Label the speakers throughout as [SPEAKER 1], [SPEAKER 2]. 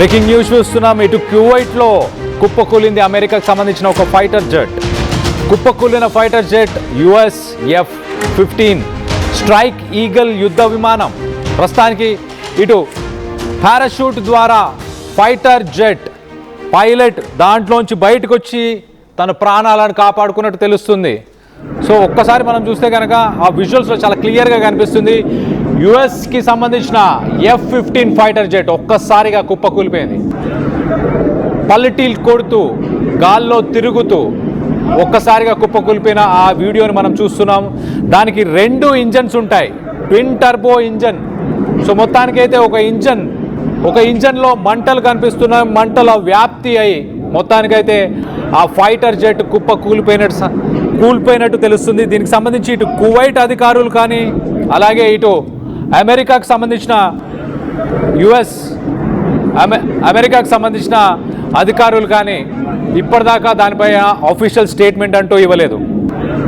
[SPEAKER 1] Breaking news చూస్తున్నాం. ఇటు కువైట్లో కుప్పకూలింది అమెరికాకు సంబంధించిన ఒక ఫైటర్ జెట్. కుప్పకూలిన fighter jet US F-15 strike eagle యుద్ధ విమానం. ప్రస్తుతానికి ఇటు పారాషూట్ ద్వారా ఫైటర్ జెట్ పైలట్ దాంట్లోంచి బయటకు వచ్చి తన ప్రాణాలను కాపాడుకున్నట్టు తెలుస్తుంది. సో ఒక్కసారి మనం చూస్తే కనుక ఆ విజువల్స్లో చాలా క్లియర్గా కనిపిస్తుంది. యుఎస్కి సంబంధించిన F-15 ఫైటర్ జెట్ ఒక్కసారిగా కుప్పకూలిపోయింది. పల్లెటీలు కొడుతూ గాల్లో తిరుగుతూ ఒక్కసారిగా కుప్పకూలిపోయిన ఆ వీడియోని మనం చూస్తున్నాం. దానికి 2 ఇంజన్స్ ఉంటాయి, ట్విన్ టర్బో ఇంజన్. సో మొత్తానికైతే ఒక ఇంజన్లో మంటలు కనిపిస్తున్నాయి. మంటల వ్యాప్తి అయి మొత్తానికైతే ఆ ఫైటర్ జెట్ కూలిపోయినట్టు తెలుస్తుంది. దీనికి సంబంధించి ఇటు కువైట్ అధికారులు కానీ అలాగే ఇటు అమెరికాకు సంబంధించిన అమెరికాకు సంబంధించిన అధికారులు కానీ ఇప్పటిదాకా దానిపై ఆఫీషియల్ స్టేట్మెంట్ అంటూ ఇవ్వలేదు.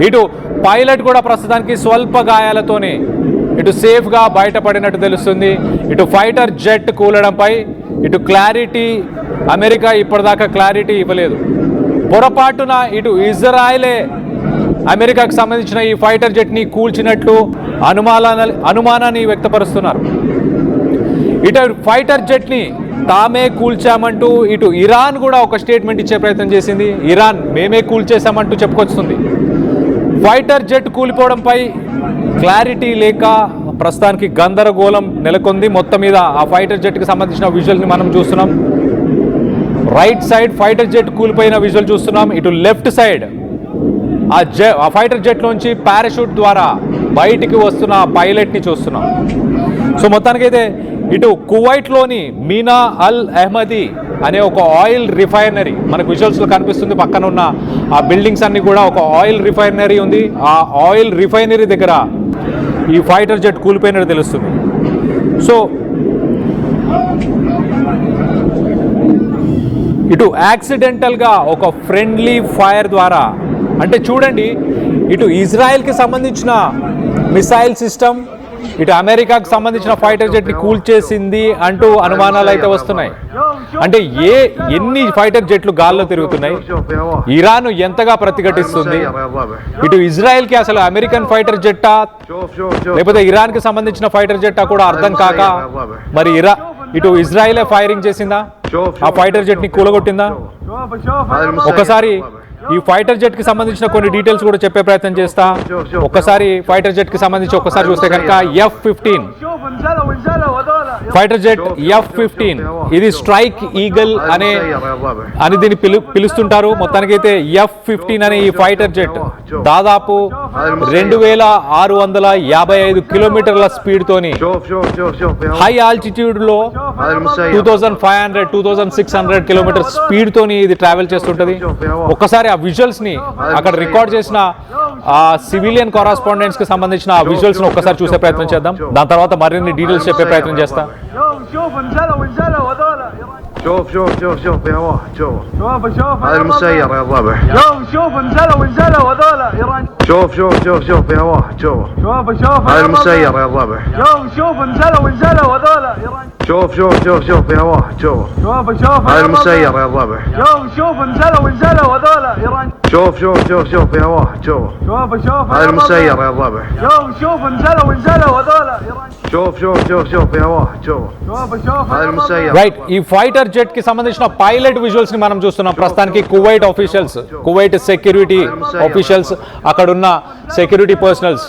[SPEAKER 1] ఇటు పైలట్ కూడా ప్రస్తుతానికి స్వల్ప గాయాలతోనే ఇటు సేఫ్గా బయటపడినట్టు తెలుస్తుంది. ఇటు ఫైటర్ జెట్ కూలడంపై ఇటు క్లారిటీ అమెరికా ఇప్పటిదాకా క్లారిటీ ఇవ్వలేదు. పొరపాటున ఇటు ఇజ్రాయెలే అమెరికాకు సంబంధించిన ఈ ఫైటర్ జెట్ని కూల్చినట్లు అనుమానాన్ని వ్యక్తపరుస్తున్నారు. ఇటు ఫైటర్ జెట్ని తామే కూల్చామంటూ ఇటు ఇరాన్ కూడా ఒక స్టేట్మెంట్ ఇచ్చే ప్రయత్నం చేసింది. ఇరాన్ మేమే కూల్చేశామంటూ చెప్పుకొస్తుంది. ఫైటర్ జెట్ కూలిపోవడంపై క్లారిటీ లేక ప్రస్తుతానికి గందరగోళం నెలకొంది. మొత్తం మీద ఆ ఫైటర్ జెట్కి సంబంధించిన విజువల్ని మనం చూస్తున్నాం. రైట్ సైడ్ ఫైటర్ జెట్ కూలిపోయిన విజువల్ చూస్తున్నాం. ఇటు లెఫ్ట్ సైడ్ ఆ ఫైటర్ జెట్లోంచి పారాషూట్ ద్వారా బయటికి వస్తున్న పైలట్ని చూస్తున్నాం. సో మొత్తానికైతే ఇటు కువైట్లోని మీనా అల్ అహ్మదీ అనే ఒక ఆయిల్ రిఫైనరీ మనకు విజువల్స్లో కనిపిస్తుంది. పక్కన ఉన్న ఆ బిల్డింగ్స్ అన్నీ కూడా ఒక ఆయిల్ రిఫైనరీ ఉంది. ఆ ఆయిల్ రిఫైనరీ దగ్గర ఈ ఫైటర్ జెట్ కూలిపోయినట్టు తెలుస్తుంది. సో ఇటు యాక్సిడెంటల్గా ఒక ఫ్రెండ్లీ ఫైర్ ద్వారా అంటే చూడండి, ఇటు ఇజ్రాయెల్కి సంబంధించిన మిసైల్ సిస్టమ్ ఇటు అమెరికాకు సంబంధించిన ఫైటర్ జెట్ని కూల్చేసింది అంటూ అనుమానాలు అయితే వస్తున్నాయి. అంటే ఎన్ని ఫైటర్ జెట్లు గాల్లో తిరుగుతున్నాయి, ఇరాన్ ఎంతగా ప్రతిఘటిస్తుంది, ఇటు ఇజ్రాయెల్కి అసలు అమెరికన్ ఫైటర్ జెట్టా లేకపోతే ఇరాన్కి సంబంధించిన ఫైటర్ జెట్టా కూడా అర్థం కాక మరి ఇటు ఇజ్రాయెలే ఫైరింగ్ చేసిందా, ఆ ఫైటర్ జెట్ని కూలగొట్టిందా? ఒకసారి ఈ ఫైటర్ జెట్ కి సంబంధించిన కొన్ని డీటెయిల్స్ కూడా చెప్పే ప్రయత్నం చేస్తా. ఒక్కసారి ఫైటర్ జెట్ కి సంబంధించి ఒక్కసారి చూస్తే కనుక F-15 ఫైటర్ జెట్ F-15 ఇది స్ట్రైక్ ఈగల్ అని దీన్ని పిలుస్తుంటారు. మొత్తానికైతే F-15 అనే ఈ ఫైటర్ జెట్ దాదాపు 2655 కిలోమీటర్ల స్పీడ్ తోని హై ఆల్టిట్యూడ్ లో 2500-2600 కిలోమీటర్ స్పీడ్ తోని ఇది ట్రావెల్ చేస్తుంటది. ఒక్కసారి ఆ విజువల్స్ ని అక్కడ రికార్డ్ చేసిన ఆ సివిలియన్ కరెస్పాండెంట్స్ కి సంబంధించిన ఆ విజువల్స్ ని ఒక్కసారి చూసే ప్రయత్నం చేద్దాం. దాని తర్వాత మరిన్ని డీటెయిల్స్ చెప్పే ప్రయత్నం చేస్తా.
[SPEAKER 2] شوف يا واحد شوف هذا المسير يا الربع
[SPEAKER 3] شوف انزلوا هذول ايران
[SPEAKER 2] شوف يا واحد هذا المسير يا الربع
[SPEAKER 3] شوف انزلوا هذول ايران
[SPEAKER 2] شوف يا واحد هذا المسير يا الربع
[SPEAKER 3] شوف انزلوا هذول ايران
[SPEAKER 2] شوف يا واحد هذا المسير يا الربع
[SPEAKER 3] شوف انزلوا هذول ايران
[SPEAKER 2] شوف يا واحد هذا المسير
[SPEAKER 1] రైట్, ఈ ఫైటర్ జెట్ కి సంబంధించిన పైలట్ విజువల్స్ ని మనం చూస్తున్నాం. ప్రస్తుతానికి కువైట్ సెక్యూరిటీ ఆఫీషియల్స్ అక్కడున్న సెక్యూరిటీ పర్సనల్స్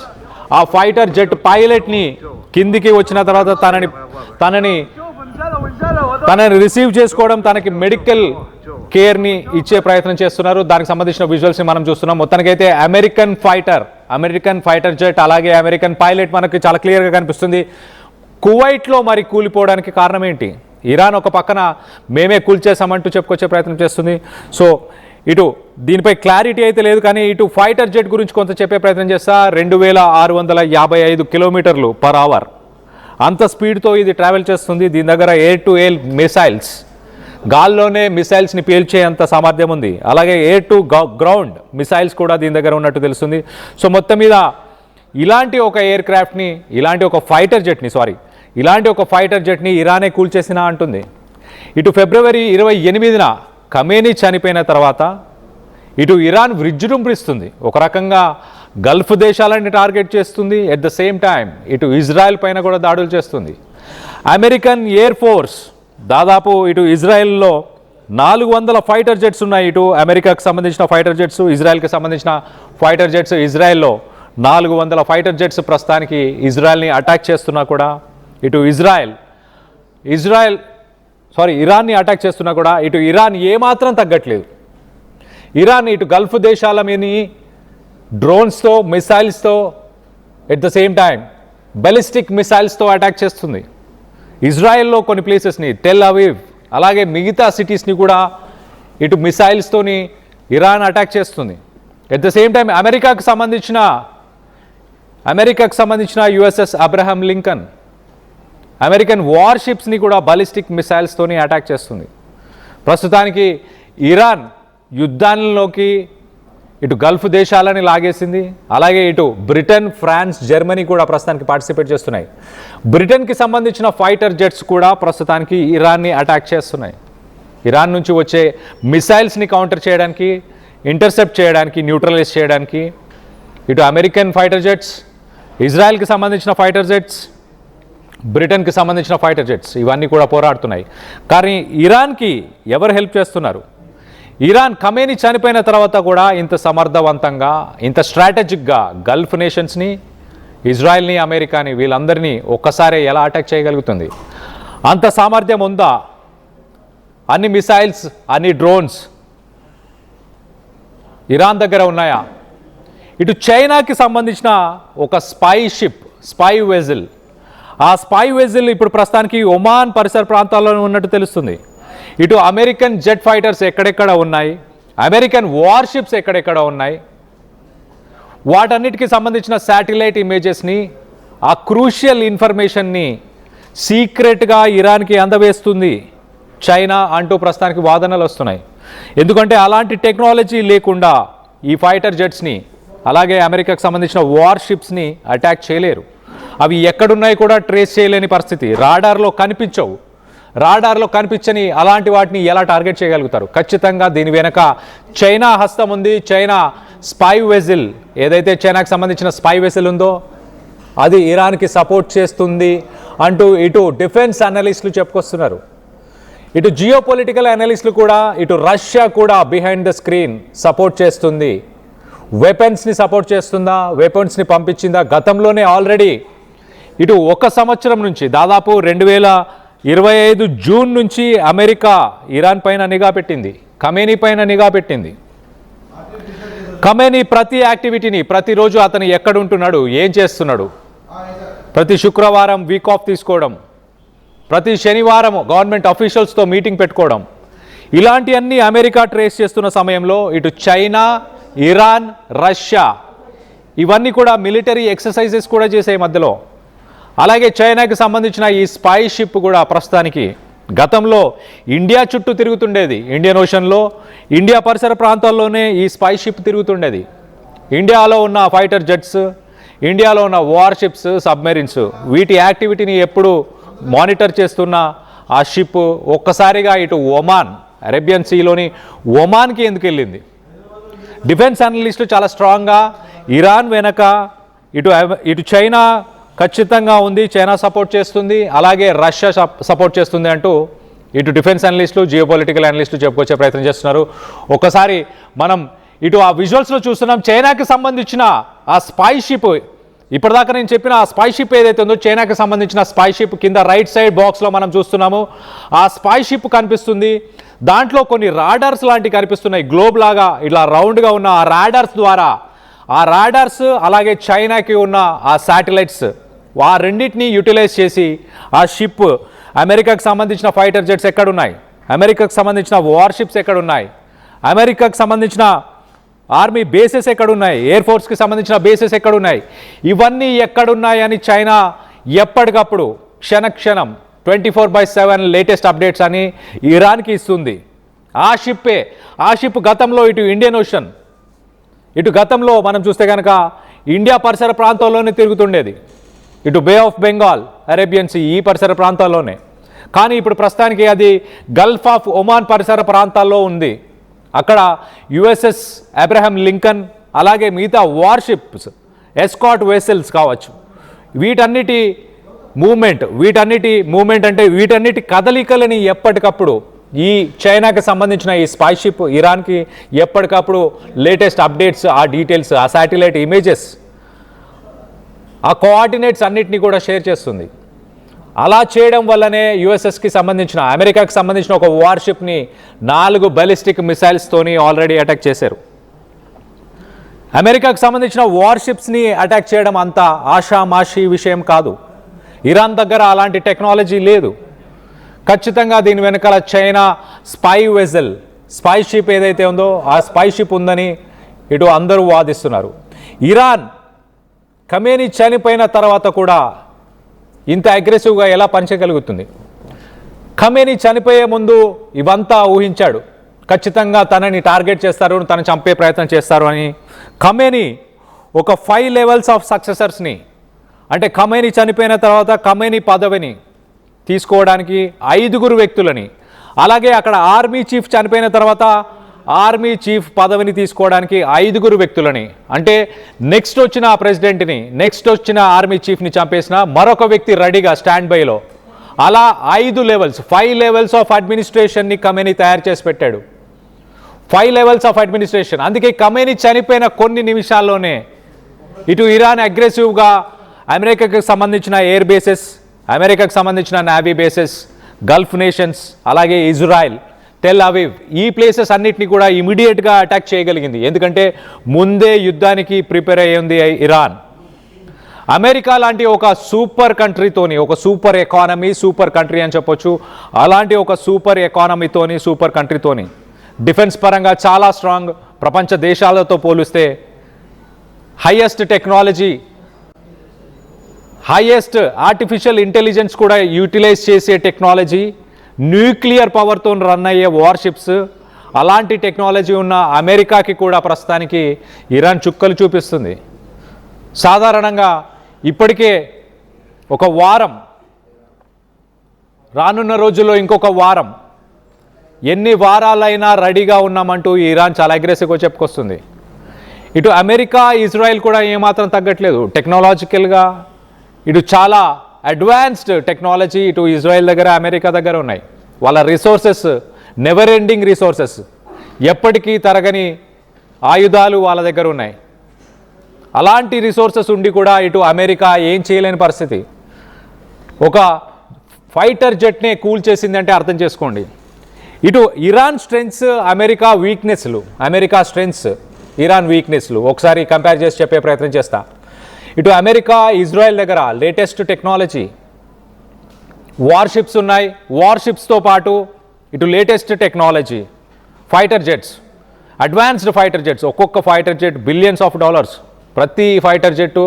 [SPEAKER 1] ఆ ఫైటర్ జెట్ పైలట్ ని కిందికి వచ్చిన తర్వాత తనని రిసీవ్ చేసుకోవడం, తనకి మెడికల్ కేర్ ని ఇచ్చే ప్రయత్నం చేస్తున్నారు. దానికి సంబంధించిన విజువల్స్ ని మనం చూస్తున్నాం. మొత్తానికైతే అమెరికన్ ఫైటర్ జెట్ అలాగే అమెరికన్ పైలట్ మనకి చాలా క్లియర్ గా కనిపిస్తుంది. కువైట్లో మరి కూలిపోవడానికి కారణం ఏంటి? ఇరాన్ ఒక పక్కన మేమే కూల్చేసామంటూ చెప్పుకొచ్చే ప్రయత్నం చేస్తుంది. సో ఇటు దీనిపై క్లారిటీ అయితే లేదు, కానీ ఇటు ఫైటర్ జెట్ గురించి కొంత చెప్పే ప్రయత్నం చేస్తా. 2655 కిలోమీటర్లు పర్ అవర్ అంత స్పీడ్తో ఇది ట్రావెల్ చేస్తుంది. దీని దగ్గర ఎయిర్ టు ఎయిర్ మిసైల్స్, గాల్లోనే మిసైల్స్ని పేల్చేంత సామర్థ్యం ఉంది. అలాగే ఎయిర్ టు గ్రౌండ్ మిసైల్స్ కూడా దీని దగ్గర ఉన్నట్టు తెలుస్తుంది. సో మొత్తం మీద ఇలాంటి ఒక ఎయిర్ క్రాఫ్ట్ని, ఇలాంటి ఒక ఫైటర్ జెట్ని ఇరానే కూల్చేసినా అంటుంది. ఇటు ఫిబ్రవరి 28న ఖమేనీ చనిపోయిన తర్వాత ఇటు ఇరాన్ విజృంభిస్తుంది, ఒక రకంగా గల్ఫ్ దేశాలని టార్గెట్ చేస్తుంది. ఎట్ ద సేమ్ టైం ఇటు ఇజ్రాయెల్ పైన కూడా దాడులు చేస్తుంది. అమెరికన్ ఎయిర్ ఫోర్స్ దాదాపు ఇటు ఇజ్రాయెల్లో 400 ఫైటర్ జెట్స్ ఉన్నాయి. ఇటు అమెరికాకు సంబంధించిన ఫైటర్ జెట్స్, ఇజ్రాయెల్కి సంబంధించిన ఫైటర్ జెట్స్. ఇజ్రాయెల్లో 400 ఫైటర్ జెట్స్ ప్రస్తుతానికి ఇజ్రాయెల్ని అటాక్ చేస్తున్నా కూడా ఇటు ఇరాన్ని అటాక్ చేస్తున్నా కూడా ఇటు ఇరాన్ ఏమాత్రం తగ్గట్లేదు. ఇరాన్ ఇటు గల్ఫ్ దేశాల మీద డ్రోన్స్తో, మిసైల్స్తో, at the same time ballistic మిసైల్స్తో అటాక్ చేస్తుంది. ఇజ్రాయెల్లో కొన్ని ప్లేసెస్ని, టెల్ అవీవ్ అలాగే మిగతా సిటీస్ని కూడా ఇటు మిసైల్స్తోని ఇరాన్ అటాక్ చేస్తుంది. ఎట్ ద సేమ్ టైం అమెరికాకు సంబంధించిన యుఎస్ఎస్ అబ్రహం లింకన్ అమెరికన్ వార్షిప్స్ని కూడా బాలిస్టిక్ మిసైల్స్తోని అటాక్ చేస్తుంది. ప్రస్తుతానికి ఇరాన్ యుద్ధాలలోకి ఇటు గల్ఫ్ దేశాలని లాగేసింది. అలాగే ఇటు బ్రిటన్, ఫ్రాన్స్, జర్మనీ కూడా ప్రస్తుతానికి పార్టిసిపేట్ చేస్తున్నాయి. బ్రిటన్కి సంబంధించిన ఫైటర్ జెట్స్ కూడా ప్రస్తుతానికి ఇరాన్ని అటాక్ చేస్తున్నాయి. ఇరాన్ నుంచి వచ్చే మిసైల్స్ని కౌంటర్ చేయడానికి, ఇంటర్సెప్ట్ చేయడానికి, న్యూట్రలైజ్ చేయడానికి ఇటు అమెరికన్ ఫైటర్ జెట్స్, ఇజ్రాయెల్కి సంబంధించిన ఫైటర్ జెట్స్, బ్రిటన్కి సంబంధించిన ఫైటర్ జెట్స్ ఇవన్నీ కూడా పోరాడుతున్నాయి. కానీ ఇరాన్కి ఎవరు హెల్ప్ చేస్తున్నారు? ఇరాన్ ఖమేనీ చనిపోయిన తర్వాత కూడా ఇంత సమర్థవంతంగా, ఇంత స్ట్రాటజిక్గా గల్ఫ్ నేషన్స్ని, ఇజ్రాయెల్ని, అమెరికాని వీళ్ళందరినీ ఒక్కసారి ఎలా అటాక్ చేయగలుగుతుంది? అంత సామర్థ్యం ఉందా? అన్ని మిసైల్స్, అన్ని డ్రోన్స్ ఇరాన్ దగ్గర ఉన్నాయా? ఇటు చైనాకి సంబంధించిన ఒక స్పై వెజిల్, ఆ స్పై వెజిల్ ఇప్పుడు ప్రస్తుతానికి ఒమాన్ పరిసర ప్రాంతాల్లో ఉన్నట్టు తెలుస్తుంది. ఇటు అమెరికన్ జెట్ ఫైటర్స్ ఎక్కడెక్కడ ఉన్నాయి, అమెరికన్ వార్షిప్స్ ఎక్కడెక్కడ ఉన్నాయి, వాటన్నిటికీ సంబంధించిన శాటిలైట్ ఇమేజెస్ని, ఆ క్రూషియల్ ఇన్ఫర్మేషన్ని సీక్రెట్గా ఇరాన్కి అందవేస్తుంది చైనా అంటూ ప్రస్తుతానికి వాదనలు వస్తున్నాయి. ఎందుకంటే అలాంటి టెక్నాలజీ లేకుండా ఈ ఫైటర్ జెట్స్ని, అలాగే అమెరికాకు సంబంధించిన వార్షిప్స్ని అటాక్ చేయలేరు. అవి ఎక్కడున్నాయి కూడా ట్రేస్ చేయలేని పరిస్థితి. రాడార్లో కనిపించని అలాంటి వాటిని ఎలా టార్గెట్ చేయగలుగుతారు? ఖచ్చితంగా దీని వెనక చైనా హస్తం ఉంది. చైనా స్పై వెజిల్, ఏదైతే చైనాకు సంబంధించిన స్పై వెజిల్ ఉందో అది ఇరాన్కి సపోర్ట్ చేస్తుంది అంటూ ఇటు డిఫెన్స్ అనలిస్టులు చెప్పుకొస్తున్నారు. ఇటు జియో పొలిటికల్ అనలిస్టులు కూడా, ఇటు రష్యా కూడా బిహైండ్ ద స్క్రీన్ సపోర్ట్ చేస్తుంది. వెపన్స్ని సపోర్ట్ చేస్తుందా? వెపన్స్ని పంపించిందా? గతంలోనే ఆల్రెడీ ఇటు 1 సంవత్సరం నుంచి దాదాపు 2025 జూన్ నుంచి అమెరికా ఇరాన్ పైన నిఘా పెట్టింది, ఖమేనీ పైన నిఘా పెట్టింది. ఖమేనీ ప్రతి యాక్టివిటీని, ప్రతిరోజు అతను ఎక్కడ ఉంటున్నాడు, ఏం చేస్తున్నాడు, ప్రతి శుక్రవారం వీక్ ఆఫ్ తీసుకోవడం, ప్రతి శనివారం గవర్నమెంట్ అఫీషియల్స్తో మీటింగ్ పెట్టుకోవడం, ఇలాంటివన్నీ అమెరికా ట్రేస్ చేస్తున్న సమయంలో ఇటు చైనా, ఇరాన్, రష్యా ఇవన్నీ కూడా మిలిటరీ ఎక్సర్సైజెస్ కూడా చేసే మధ్యలో. అలాగే చైనాకి సంబంధించిన ఈ స్పై షిప్ కూడా ప్రస్తుతానికి గతంలో ఇండియా చుట్టూ తిరుగుతుండేది. ఇండియన్ ఓషన్లో, ఇండియా పరిసర ప్రాంతాల్లోనే ఈ స్పై షిప్ తిరుగుతుండేది. ఇండియాలో ఉన్న ఫైటర్ జెట్స్, ఇండియాలో ఉన్న వార్షిప్స్, సబ్మెరీన్స్ వీటి యాక్టివిటీని ఎప్పుడు మానిటర్ చేస్తున్న ఆ షిప్ ఒక్కసారిగా ఇటు ఒమాన్, అరేబియన్ సీలోని ఒమాన్కి ఎందుకు వెళ్ళింది? డిఫెన్స్ అనలిస్టులు చాలా స్ట్రాంగ్గా ఇరాన్ వెనక ఇటు చైనా ఖచ్చితంగా ఉంది, చైనా సపోర్ట్ చేస్తుంది, అలాగే రష్యా సపోర్ట్ చేస్తుంది అంటూ ఇటు డిఫెన్స్ అనలిస్టులు, జియోపొలిటికల్ అనలిస్టులు చెప్పుకొచ్చే ప్రయత్నం చేస్తున్నారు. ఒకసారి మనం ఇటు ఆ విజువల్స్లో చూస్తున్నాం. చైనాకి సంబంధించిన ఆ స్పై షిప్, ఇప్పటిదాకా నేను చెప్పిన ఆ స్పై షిప్ ఏదైతే ఉందో చైనాకి సంబంధించిన స్పై షిప్ కింద రైట్ సైడ్ బాక్స్లో మనం చూస్తున్నాము. ఆ స్పై షిప్ కనిపిస్తుంది. దాంట్లో కొన్ని రాడార్స్ లాంటివి కనిపిస్తున్నాయి, గ్లోబ్ లాగా ఇలా రౌండ్గా ఉన్న ఆ రాడార్స్ అలాగే చైనాకి ఉన్న ఆ శాటిలైట్స్, ఆ రెండింటినీ యూటిలైజ్ చేసి ఆ షిప్, అమెరికాకు సంబంధించిన ఫైటర్ జెట్స్ ఎక్కడున్నాయి, అమెరికాకు సంబంధించిన వార్షిప్స్ ఎక్కడున్నాయి, అమెరికాకు సంబంధించిన ఆర్మీ బేసెస్ ఎక్కడున్నాయి, ఎయిర్ ఫోర్స్కి సంబంధించిన బేసెస్ ఎక్కడున్నాయి, ఇవన్నీ ఎక్కడున్నాయని చైనా ఎప్పటికప్పుడు క్షణక్షణం 24/7 లేటెస్ట్ అప్డేట్స్ అని ఇరాన్కి ఇస్తుంది. ఆ షిప్ గతంలో ఇటు ఇండియన్ ఓషన్, ఇటు గతంలో మనం చూస్తే కనుక ఇండియా పరిసర ప్రాంతాల్లోనే తిరుగుతుండేది. ఇటు బే ఆఫ్ బెంగాల్, అరేబియన్ సీ ఈ పరిసర ప్రాంతాల్లోనే. కానీ ఇప్పుడు ప్రస్తుతానికి అది గల్ఫ్ ఆఫ్ ఒమాన్ పరిసర ప్రాంతాల్లో ఉంది. అక్కడ యుఎస్ఎస్ అబ్రహం లింకన్ అలాగే మిగతా వార్షిప్స్ ఎస్కాట్ వెసెల్స్ కావచ్చు, వీటన్నిటి మూమెంట్ అంటే వీటన్నిటి కదలికలని ఎప్పటికప్పుడు ఈ చైనాకి సంబంధించిన ఈ స్పై షిప్ ఇరాన్కి ఎప్పటికప్పుడు లేటెస్ట్ అప్డేట్స్, ఆ డీటెయిల్స్, ఆ శాటిలైట్ ఇమేజెస్, ఆ కోఆర్డినేట్స్ అన్నిటినీ కూడా షేర్ చేస్తుంది. అలా చేయడం వల్లనే యుఎస్ఎస్కి సంబంధించిన అమెరికాకి సంబంధించిన ఒక వార్షిప్ని 4 బలిస్టిక్ మిసైల్స్తోని ఆల్రెడీ అటాక్ చేశారు. అమెరికాకు సంబంధించిన వార్షిప్స్ని అటాక్ చేయడం అంత ఆషామాషి విషయం కాదు. ఇరాన్ దగ్గర అలాంటి టెక్నాలజీ లేదు. ఖచ్చితంగా దీని వెనకాల చైనా స్పై షిప్ ఏదైతే ఉందో ఆ స్పై షిప్ ఉందని ఇటు అందరూ వాదిస్తున్నారు. ఇరాన్ ఖమేనీ చనిపోయిన తర్వాత కూడా ఇంత అగ్రెసివ్గా ఎలా పనిచేయగలుగుతుంది? ఖమేనీ చనిపోయే ముందు ఇవంతా ఊహించాడు, ఖచ్చితంగా తనని టార్గెట్ చేస్తారు, తను చంపే ప్రయత్నం చేస్తారు అని. ఖమేనీ ఒక 5 లెవెల్స్ ఆఫ్ సక్సెసర్స్ని, అంటే ఖమేనీ చనిపోయిన తర్వాత ఖమేనీ పదవిని తీసుకోవడానికి 5 వ్యక్తులని, అలాగే అక్కడ ఆర్మీ చీఫ్ చనిపోయిన తర్వాత ఆర్మీ చీఫ్ పదవిని తీసుకోవడానికి 5 వ్యక్తులని, అంటే నెక్స్ట్ వచ్చిన ప్రెసిడెంట్ని, నెక్స్ట్ వచ్చిన ఆర్మీ చీఫ్ని చంపేసిన మరొక వ్యక్తి రెడీగా స్టాండ్ బైలో, అలా 5 లెవెల్స్ ఆఫ్ అడ్మినిస్ట్రేషన్ని ఖమేనీ తయారు చేసి పెట్టాడు. 5 లెవెల్స్ ఆఫ్ అడ్మినిస్ట్రేషన్. అందుకే ఖమేనీ చనిపోయిన కొన్ని నిమిషాల్లోనే ఇటు ఇరాన్ అగ్రెసివ్గా అమెరికాకు సంబంధించిన ఎయిర్ బేసెస్, అమెరికాకు సంబంధించిన నేవీ బేసెస్, గల్ఫ్ నేషన్స్, అలాగే ఇజ్రాయెల్, టెల్ అవీవ్, ఈ ప్లేసెస్ అన్నిటినీ కూడా ఇమీడియట్గా అటాక్ చేయగలిగింది. ఎందుకంటే ముందే యుద్ధానికి ప్రిపేర్ అయ్యింది ఇరాన్. అమెరికా లాంటి ఒక సూపర్ కంట్రీతోని, ఒక సూపర్ ఎకానమీ, సూపర్ కంట్రీ అని చెప్పొచ్చు, అలాంటి ఒక సూపర్ ఎకానమీతోని, సూపర్ కంట్రీతోని డిఫెన్స్ పరంగా చాలా స్ట్రాంగ్, ప్రపంచ దేశాలతో పోలిస్తే highest technology, highest artificial intelligence కూడా యూటిలైజ్ చేసే టెక్నాలజీ, న్యూక్లియర్ పవర్తో రన్ అయ్యే వార్షిప్స్, అలాంటి టెక్నాలజీ ఉన్న అమెరికాకి కూడా ప్రస్తుతానికి ఇరాన్ చుక్కలు చూపిస్తుంది. సాధారణంగా ఇప్పటికే ఒక వారం, రానున్న రోజుల్లో ఇంకొక వారం, ఎన్ని వారాలైనా రెడీగా ఉన్నామంటూ ఇరాన్ చాలా అగ్రెసివ్గా చెప్పుకొస్తుంది. ఇటు అమెరికా, ఇజ్రాయెల్ కూడా ఏమాత్రం తగ్గట్లేదు టెక్నాలజికల్గా. ఇటు చాలా అడ్వాన్స్డ్ టెక్నాలజీ ఇటు ఇజ్రాయెల్ దగ్గర, అమెరికా దగ్గర ఉన్నాయి. వాళ్ళ రిసోర్సెస్ నెవర్ ఎండింగ్ రిసోర్సెస్, ఎప్పటికీ తరగని ఆయుధాలు వాళ్ళ దగ్గర ఉన్నాయి. అలాంటి రిసోర్సెస్ ఉండి కూడా ఇటు అమెరికా ఏం చేయలేని పరిస్థితి. ఒక ఫైటర్ జెట్నే కూల్ చేసిందంటే అర్థం చేసుకోండి. ఇటు ఇరాన్ స్ట్రెంగ్స్, అమెరికా వీక్నెస్లు, అమెరికా స్ట్రెంగ్స్, ఇరాన్ వీక్నెస్లు ఒకసారి కంపేర్ చేసి చెప్పే ప్రయత్నం చేస్తా. ఇటు అమెరికా, ఇజ్రాయెల్ దగ్గర లేటెస్ట్ టెక్నాలజీ, వార్షిప్స్ ఉన్నాయి. వార్షిప్స్తో పాటు ఇటు latest technology, fighter jets, advanced fighter jets. ఒక్కొక్క fighter jet billions of dollars. ప్రతి ఫైటర్ జెట్టు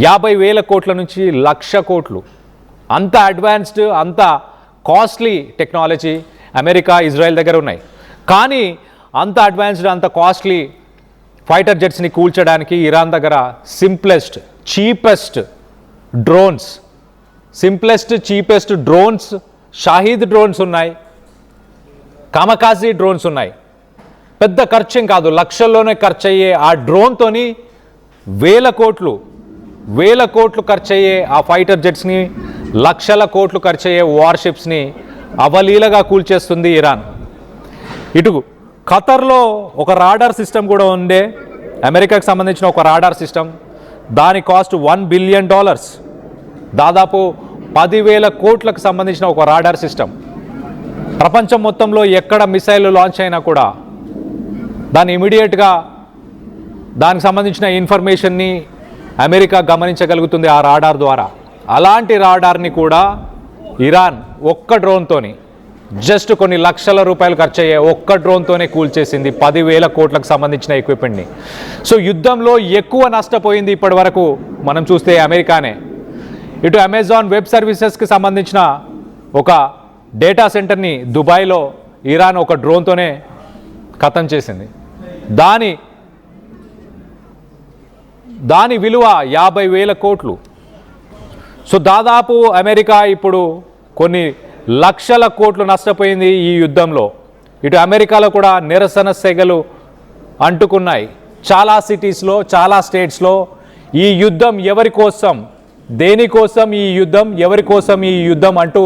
[SPEAKER 1] 50,000 కోట్ల నుంచి 1,00,000 కోట్లు. అంత అడ్వాన్స్డ్, అంత కాస్ట్లీ టెక్నాలజీ అమెరికా, ఇజ్రాయెల్ దగ్గర ఉన్నాయి. కానీ అంత అడ్వాన్స్డ్, అంత కాస్ట్లీ ఫైటర్ జెట్స్ని కూల్చడానికి ఇరాన్ దగ్గర simplest cheapest drones, Shahid drones ఉన్నాయి, కామకాజీ డ్రోన్స్ ఉన్నాయి. పెద్ద ఖర్చేం కాదు, లక్షల్లోనే ఖర్చు అయ్యే ఆ డ్రోన్తోని వేల కోట్లు ఖర్చు అయ్యే ఆ ఫైటర్ జెట్స్ని, లక్షల కోట్లు ఖర్చు అయ్యే వార్షిప్స్ని అవలీలగా కూల్చేస్తుంది ఇరాన్. ఇటు ఖతర్లో ఒక రాడార్ సిస్టమ్ కూడా ఉండే, అమెరికాకు సంబంధించిన ఒక రాడార్ సిస్టమ్. దాని కాస్ట్ $1 బిలియన్, దాదాపు 10,000 కోట్లకు సంబంధించిన ఒక రాడార్ సిస్టమ్. ప్రపంచం మొత్తంలో ఎక్కడ మిసైల్ లాంచ్ అయినా కూడా దాన్ని ఇమీడియట్గా దానికి సంబంధించిన ఇన్ఫర్మేషన్ని అమెరికా గమనించగలుగుతుంది ఆ రాడార్ ద్వారా. అలాంటి రాడార్ని కూడా ఇరాన్ ఒక్క డ్రోన్తోని, జస్ట్ కొన్ని లక్షల రూపాయలు ఖర్చు అయ్యే ఒక్క డ్రోన్తోనే కూల్చేసింది 10,000 కోట్లకు సంబంధించిన ఎక్విప్మెంట్ని. సో యుద్ధంలో ఎక్కువ నష్టపోయింది ఇప్పటి వరకు మనం చూస్తే అమెరికానే. ఇటు అమెజాన్ వెబ్ సర్వీసెస్కి సంబంధించిన ఒక డేటా సెంటర్ని దుబాయ్లో ఇరాన్ ఒక డ్రోన్తోనే ఖతం చేసింది. దాని విలువ 50,000 కోట్లు. సో దాదాపు అమెరికా ఇప్పుడు కొన్ని లక్షల కోట్లు నష్టపోయింది ఈ యుద్ధంలో. ఇటు అమెరికాలో కూడా నిరసన సెగలు అంటుకున్నాయి. చాలా సిటీస్లో, చాలా స్టేట్స్లో ఈ యుద్ధం ఎవరి కోసం, దేనికోసం ఈ యుద్ధం, ఎవరి కోసం ఈ యుద్ధం అంటూ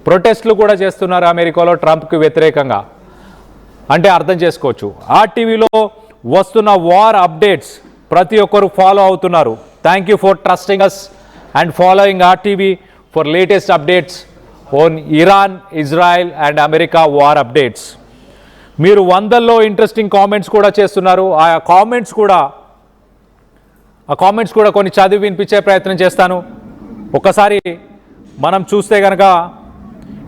[SPEAKER 1] ప్రొటెస్ట్లు కూడా చేస్తున్నారు అమెరికాలో ట్రంప్కి వ్యతిరేకంగా. అంటే అర్థం చేసుకోవచ్చు. ఆర్టీవీలో వస్తున్న వార్ అప్డేట్స్ ప్రతి ఒక్కరు ఫాలో అవుతున్నారు. Thank you for trusting us and following RTV for latest updates on Iran, Israel and America war updates. మీరు వందల్లో ఇంట్రెస్టింగ్ కామెంట్స్ కూడా చేస్తున్నారు. ఆ కామెంట్స్ కూడా కొన్ని చదివి వినిపించే ప్రయత్నం చేస్తాను. ఒకసారి మనం చూస్తే కనుక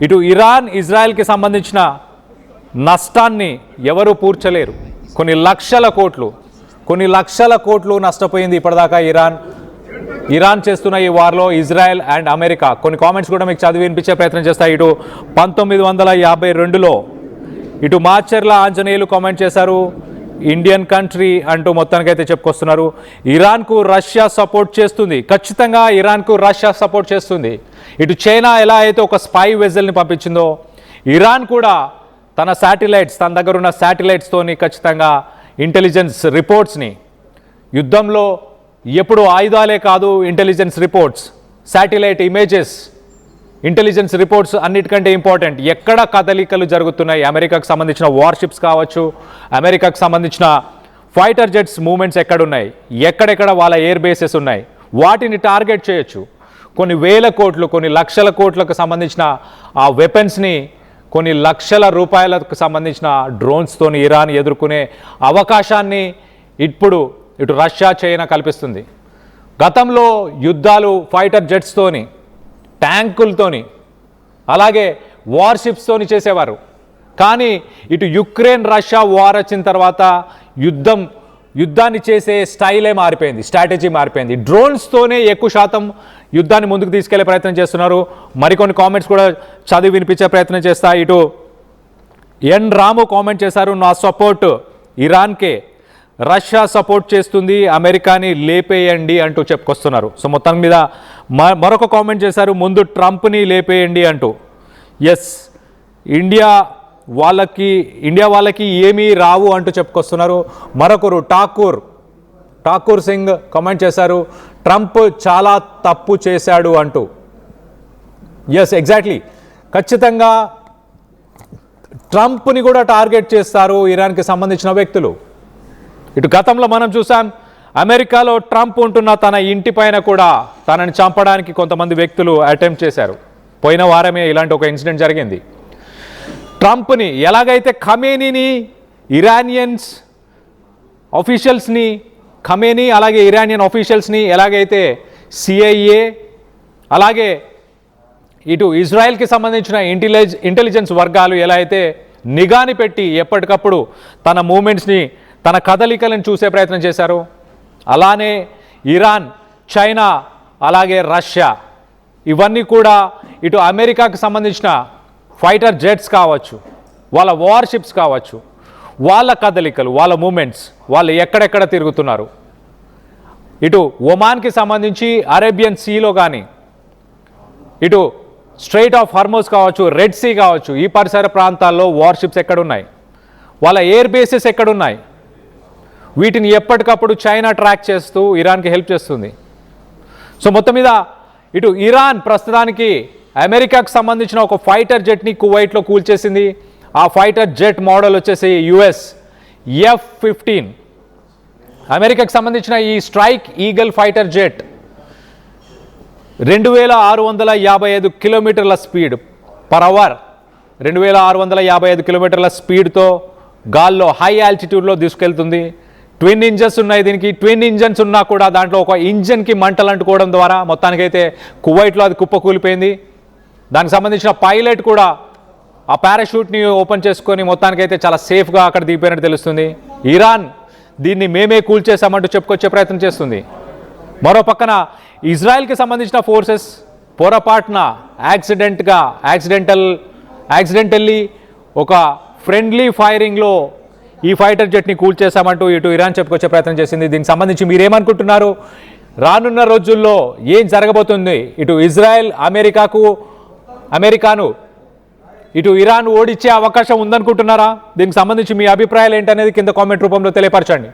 [SPEAKER 1] ఇటు ఇరాన్, ఇజ్రాయెల్కి సంబంధించిన నష్టాన్ని ఎవరు పూడ్చలేరు. కొన్ని లక్షల కోట్లు నష్టపోయింది ఇప్పటిదాకా ఇరాన్ చేస్తున్న ఈ వార్లో ఇజ్రాయెల్ అండ్ అమెరికా. కొన్ని కామెంట్స్ కూడా మీకు చదివి వినిపించే ప్రయత్నం చేస్తాయి. ఇటు 1952లో ఇటు మాచర్ల ఆంజనేయులు కామెంట్ చేశారు, ఇండియన్ కంట్రీ అంటూ మొత్తానికైతే చెప్పుకొస్తున్నారు. ఇరాన్కు రష్యా సపోర్ట్ చేస్తుంది, ఖచ్చితంగా ఇరాన్కు రష్యా సపోర్ట్ చేస్తుంది. ఇటు చైనా ఎలా అయితే ఒక స్పై వెజల్ని పంపించిందో, ఇరాన్ కూడా తన దగ్గర ఉన్న శాటిలైట్స్తోని ఖచ్చితంగా ఇంటెలిజెన్స్ రిపోర్ట్స్ని, యుద్ధంలో ఎప్పుడు ఆయుధాలే కాదు, intelligence reports, satellite images, intelligence reports అన్నిటికంటే ఇంపార్టెంట్. ఎక్కడ కదలికలు జరుగుతున్నాయి, అమెరికాకు సంబంధించిన వార్షిప్స్ కావచ్చు, అమెరికాకు సంబంధించిన ఫైటర్ జెట్స్ మూమెంట్స్ ఎక్కడున్నాయి, ఎక్కడెక్కడ వాళ్ళ ఎయిర్ బేసెస్ ఉన్నాయి, వాటిని టార్గెట్ చేయొచ్చు. కొన్ని వేల కోట్లు, కొన్ని లక్షల కోట్లకు సంబంధించిన ఆ వెపన్స్ని, కొన్ని లక్షల రూపాయలకు సంబంధించిన డ్రోన్స్తోని ఇరాన్ ఎదుర్కొనే అవకాశాన్ని ఇప్పుడు ఇటు రష్యా, చైనా కల్పిస్తుంది. గతంలో యుద్ధాలు ఫైటర్ జెట్స్తోని, ట్యాంకులతోని, అలాగే వార్షిప్స్తోని చేసేవారు. కానీ ఇటు యుక్రెయిన్ రష్యా వార్ వచ్చిన తర్వాత యుద్ధాన్ని చేసే స్టైలే మారిపోయింది, స్ట్రాటజీ మారిపోయింది. డ్రోన్స్తోనే ఎక్కువ శాతం యుద్ధాన్ని ముందుకు తీసుకెళ్లే ప్రయత్నం చేస్తున్నారు. మరికొన్ని కామెంట్స్ కూడా చదివి వినిపించే ప్రయత్నం చేస్తా. ఇటు ఎన్ రాము కామెంట్ చేశారు, నా సపోర్ట్ ఇరాన్కే, రష్యా సపోర్ట్ చేస్తుంది, అమెరికాని లేపేయండి అంటూ చెప్పుకొస్తున్నారు. సో మొత్తం మీద మరొక కామెంట్ చేశారు, ముందు ట్రంప్ని లేపేయండి అంటూ. ఎస్, ఇండియా వాళ్ళకి ఏమీ రావు అంటూ చెప్పుకొస్తున్నారు. మరొకరు ఠాకూర్ సింగ్ కామెంట్ చేశారు, ట్రంప్ చాలా తప్పు చేశాడు అంటూ. ఎస్, ఎగ్జాక్ట్లీ, ఖచ్చితంగా ట్రంప్ని కూడా టార్గెట్ చేస్తారు ఇరాన్కి సంబంధించిన వ్యక్తులు. ఇటు గతంలో మనం చూసాం, అమెరికాలో ట్రంప్ ఉంటున్న తన ఇంటి పైన కూడా తనని చంపడానికి కొంతమంది వ్యక్తులు అటెంప్ట్ చేశారు. పోయిన వారమే ఇలాంటి ఒక ఇన్సిడెంట్ జరిగింది. ట్రంప్ని ఎలాగైతే ఖమేనీని, ఇరానియన్స్ ఆఫీషియల్స్ని, అలాగే ఇరానియన్ ఆఫీషియల్స్ని ఎలాగైతే సిఐఏ, అలాగే ఇటు ఇజ్రాయెల్కి సంబంధించిన ఇంటెలిజెన్స్ వర్గాలు ఎలా అయితే నిఘాని పెట్టి ఎప్పటికప్పుడు తన మూమెంట్స్ని, తన కదలికలను చూసే ప్రయత్నం చేశారు, అలానే ఇరాన్, చైనా, అలాగే రష్యా, ఇవన్నీ కూడా ఇటు అమెరికాకు సంబంధించిన ఫైటర్ జెట్స్ కావచ్చు, వాళ్ళ వార్షిప్స్ కావచ్చు, వాళ్ళ కదలికలు, వాళ్ళ మూమెంట్స్, వాళ్ళు ఎక్కడెక్కడ తిరుగుతున్నారు, ఇటు ఒమాన్కి సంబంధించి అరేబియన్ సీలో కానీ, ఇటు స్ట్రెయిట్ ఆఫ్ హార్మోజ్ కావచ్చు, రెడ్ సీ కావచ్చు, ఈ పరిసర ప్రాంతాల్లో వార్షిప్స్ ఎక్కడున్నాయి, వాళ్ళ ఎయిర్ బేసెస్ ఎక్కడున్నాయి, వీటిని ఎప్పటికప్పుడు చైనా ట్రాక్ చేస్తూ ఇరాన్కి హెల్ప్ చేస్తుంది. సో మొత్తం మీద ఇటు ఇరాన్ ప్రస్తుతానికి అమెరికాకు సంబంధించిన ఒక ఫైటర్ జెట్ని కువైట్లో కూల్చేసింది. ఆ ఫైటర్ జెట్ మోడల్ వచ్చేసి US F-15. అమెరికాకు సంబంధించిన ఈ స్ట్రైక్ ఈగల్ ఫైటర్ జెట్ 2655 కిలోమీటర్ల స్పీడ్ పర్ అవర్, 2655 కిలోమీటర్ల స్పీడ్తో గాల్లో హై ఆల్టిట్యూడ్లో తీసుకెళ్తుంది. ట్విన్ ఇంజన్స్ ఉన్నాయి దీనికి. ట్విన్ ఇంజన్స్ ఉన్నా కూడా దాంట్లో ఒక ఇంజన్కి మంటలు అంటుకోవడం ద్వారా మొత్తానికైతే కువైట్లో అది కుప్పకూలిపోయింది. దానికి సంబంధించిన పైలట్ కూడా ఆ పారాషూట్ని ఓపెన్ చేసుకొని మొత్తానికైతే చాలా సేఫ్గా అక్కడ దిగిపోయినట్టు తెలుస్తుంది. ఇరాన్ దీన్ని మేమే కూల్చేసామంటూ చెప్పుకొచ్చే ప్రయత్నం చేస్తుంది. మరో పక్కన ఇజ్రాయెల్కి సంబంధించిన ఫోర్సెస్ పొరపాటున యాక్సిడెంటల్లీ ఒక ఫ్రెండ్లీ ఫైరింగ్లో ఈ ఫైటర్ జెట్ని కూల్చేసామంటూ ఇటు ఇరాన్ చెప్పుకొచ్చే ప్రయత్నం చేసింది. దీనికి సంబంధించి మీరేమనుకుంటున్నారు? రానున్న రోజుల్లో ఏం జరగబోతుంది? ఇటు ఇజ్రాయెల్ అమెరికాను ఇటు ఇరాన్ ఓడిచ్చే అవకాశం ఉందనుకుంటున్నారా? దీనికి సంబంధించి మీ అభిప్రాయాలు ఏంటనేది కింద కామెంట్ రూపంలో తెలియపరచండి.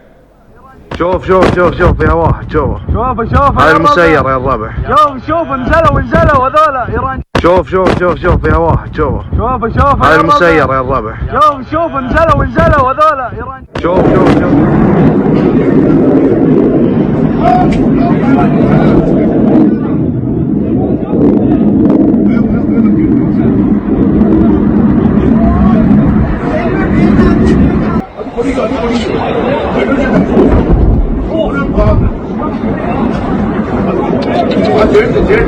[SPEAKER 2] شوف شوف شوف شوف يا واحد شوف
[SPEAKER 3] شوف
[SPEAKER 2] هذا المسير يا الربع.
[SPEAKER 3] شوف انزلوا هذولا ايران.
[SPEAKER 2] شوف شوف شوف شوف يا واحد شوف هذا المسير يا الربع.
[SPEAKER 3] شوف انزلوا هذولا ايران.
[SPEAKER 2] شوف شوف شوف
[SPEAKER 4] जेड